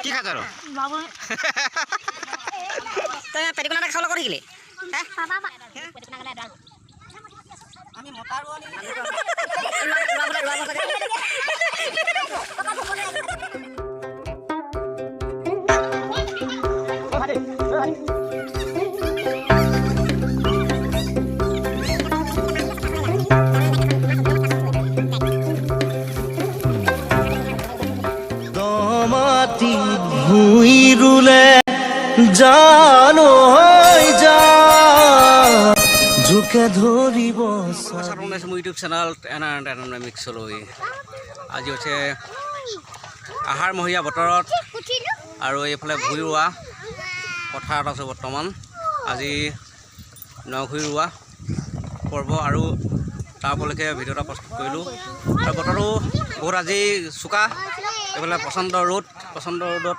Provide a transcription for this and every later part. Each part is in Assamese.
কি খাইছ আৰু বাবু তই পেটিকোনা এটা খাবলৈ কৰি শিকিলি আমি মতাৰো আনি দমাতি ভুই ৰুলে জানো হৈ যা জোকে ধৰিব মোৰ ইউটিউব চেনেল মিক্সলৈ আজি হৈছে আহাৰমহীয়া বতৰত আৰু এইফালে ভুই ৰোৱা পথাৰত আছোঁ বৰ্তমান আজি নভুই ৰোৱা পৰ্ব আৰু তাৰ উপলক্ষে ভিডিঅ' এটা প্ৰস্তুত কৰিলোঁ আৰু বতৰটো বহুত আজি চোকা এইফালে প্ৰচণ্ড ৰ'দত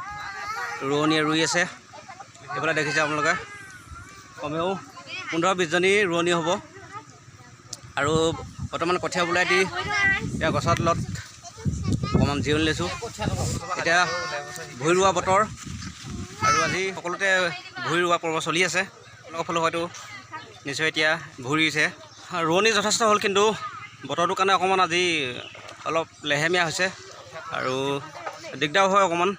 ৰোৱনীয়ে ৰুই আছে এইফালে দেখিছে আপোনালোকে কমেও 15-20 জনী ৰোৱনী হ'ব আৰু বৰ্তমান কঠীয়া বোলাই দি এতিয়া গছৰ তলত অকণমান জিৰণি লৈছোঁ এতিয়া ভুই ৰোৱা বতৰ আৰু আজি সকলোতে ভুই ৰোৱা পৰ্ব চলি আছে আপোনালোকৰ ফালে হয়তো নিশ্চয় এতিয়া ভুই ৰুইছে ৰোৱনী যথেষ্ট হ'ল কিন্তু বতৰটোৰ কাৰণে অকণমান আজি অলপ লেহেমীয়া হৈছে আৰু দিগদাৰ হয় অকণমান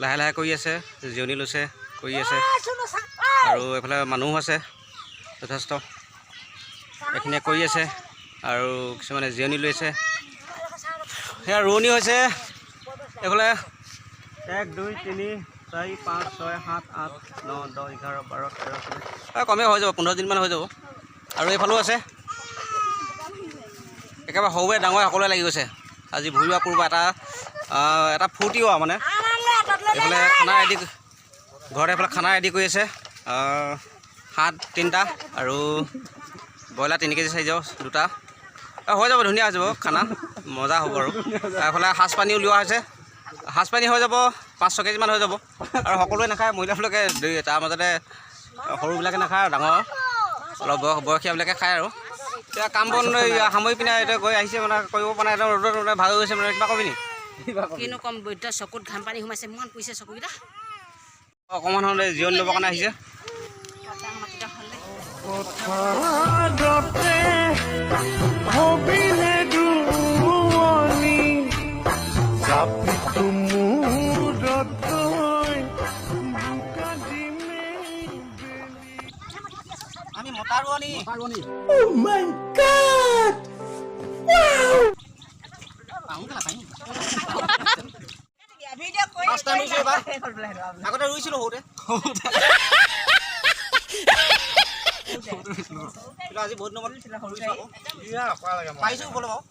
লাহে লাহে কৰি আছে জিৰণি লৈছে কৰি আছে আৰু এইফালে মানুহ আছে যথেষ্ট এইখিনিয়ে কৰি আছে আৰু কিছুমানে জিৰণি লৈছে সেয়া ৰোৱনী হৈছে এইফালে 1 2 3 4 5 6 7 8 9 10 11 12 13 কমেই হৈ যাব 15 দিনমান হৈ যাব আৰু এইফালেও আছে একেবাৰে সৰুৱে ডাঙৰে সকলোৱে লাগি গৈছে আজি ভুই ৰোৱা পূৰ্ব এটা ফূৰ্তি হোৱা মানে এইফালে খানা ৰেডি ঘৰতে এইফালে খানা ৰেডি কৰি আছে হাঁহ 3টা আৰু ব্ৰইলাৰ 3 কেজি চাইজৰ 2টা হৈ যাব ধুনীয়া হৈ যাব খানা মজা হ'ব আৰু এইফালে সাজপানী উলিওৱা হৈছে সাজপানী হৈ যাব 5-6 কেজিমান হৈ যাব আৰু সকলোৱে নাখায় মহিলাবিলাকে তাৰ মাজতে সৰুবিলাকে নাখায় আৰু ডাঙৰ অলপ বয়সীয়াবিলাকে খায় আৰু এতিয়া কাম বন সামৰি পিনে এতিয়া গৈ আহিছে মানে কৰিব পৰা নাই একদম ৰ'দত মানে ভাল হৈ গৈছে মানে কিবা কবি নি কিনো কম বৈদ্য চকুত ঘাম পানী সোমাইছে ইমান পুইছে চকুকেইটা অকণমান হ'লে জিৰণি ল'বৰ কাৰণে আহিছে আমি মতাৰো আনি আগতে ৰুইছিলোঁ সৰুতে আজি বহুত নম্বৰ পাৰিছোঁ বোলে বাৰু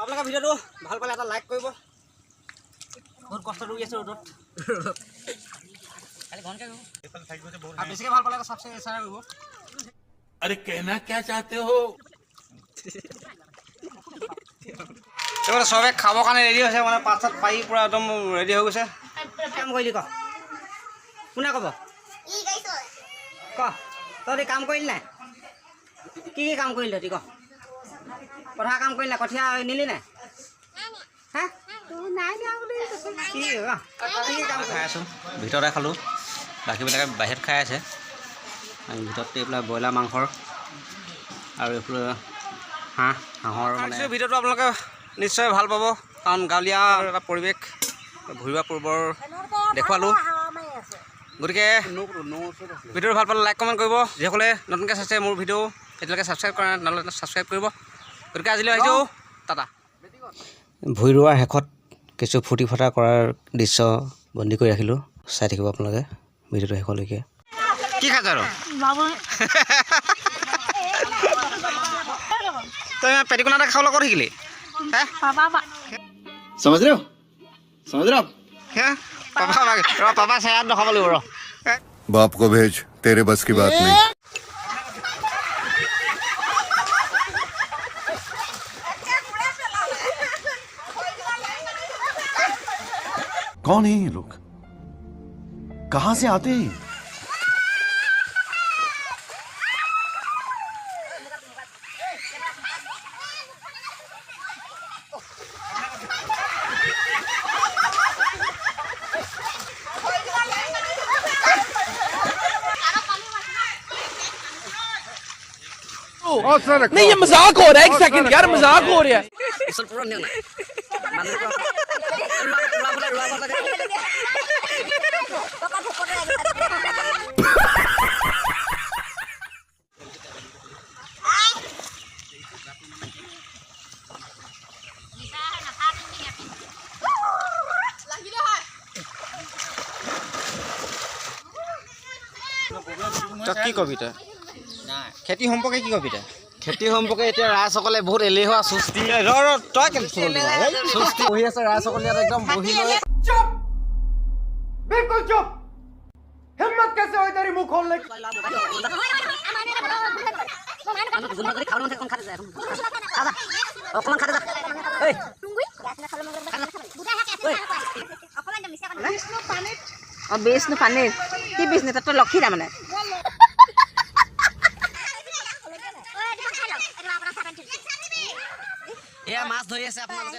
আপোনালোকে ভিডিঅ'টো ভাল পালে এটা লাইক কৰিব বহুত কষ্ট ৰুই আছে ৰ'দত বেছিকৈ ভাল পালে এটা ছাবস্ক্ৰাইব কৰিব अरे कहना क्या चाहते हो এইফালে চবে খাবৰ কাৰণে ৰেডি হৈছে মানে পাত চাত পাৰি পূৰা একদম ৰেডি হৈ গৈছে কাম কৰিলি ক কোনে ক'ব ক তহঁতি কাম কৰিলি নাই কি কাম কৰিলি তহঁতি ক পথাৰ কাম কৰিলি নাই কঠীয়া নিলি নাই হা কি কাম খাই আছোঁ ভিতৰতে খালোঁ বাকীবিলাকে বাহিৰত খাই আছে ভিতৰত এইবিলাক ব্ৰইলাৰ মাংসৰ আৰু এইফালে হাঁহৰ মানে ভিডিঅ'টো আপোনালোকে নিশ্চয় ভাল পাব কাৰণ গাঁৱলীয়া এটা পৰিৱেশ ভুই ৰোৱা পূৰ্বৰ দেখুৱালোঁ গতিকে ভিডিঅ'টো ভাল পালে লাইক কমেণ্ট কৰিব যিসকলে নতুনকৈ চাইছে মোৰ ভিডিঅ' এতিয়ালৈকে ছাবস্ক্ৰাইব কৰা নহ'লে ছাবস্ক্ৰাইব কৰিব গতিকে আজিলৈ আহিছোঁ টাটা ভুই ৰোৱাৰ শেষত কিছু ফূৰ্তি ফাৰ্তা কৰাৰ দৃশ্য বন্দী কৰি ৰাখিলোঁ চাই থাকিব আপোনালোকে ভিডিঅ'টো শেষলৈকে কি খাইছ আৰু বাবু তই পেটিকোনা এটা খাবলৈ ক'ত শিকিলি समझ रहे हो পাপা চায়াত দেখাব লাগিব ৰ बाप को भेज तेरे बस की बात नहीं कौन है ये लोग कहां से आते हैं नहीं ये मजाक हो रहा है, एक सेकंड यार, मजाक हो रहा है। পিছল পুরো নিও না কি কবিতা খেতি সম্পৰ্কে কি কবিতা খেতি সম্পৰ্কে এতিয়া ৰাইজসকলে বহুত এলেহুৱা সুস্থি তই কেলে সুস্থি বহি আছে ৰাইজসকলে ইয়াত একদম বহি লৈ बिल्कुल चुप। हिम्मत कैसे हुई तेरी मुंह खोलने की? বিষ্ণু পানী কি বিষ্ণু তাত লক্ষী তাৰমানে এয়া মাছ ধৰি আছে আপোনালোকে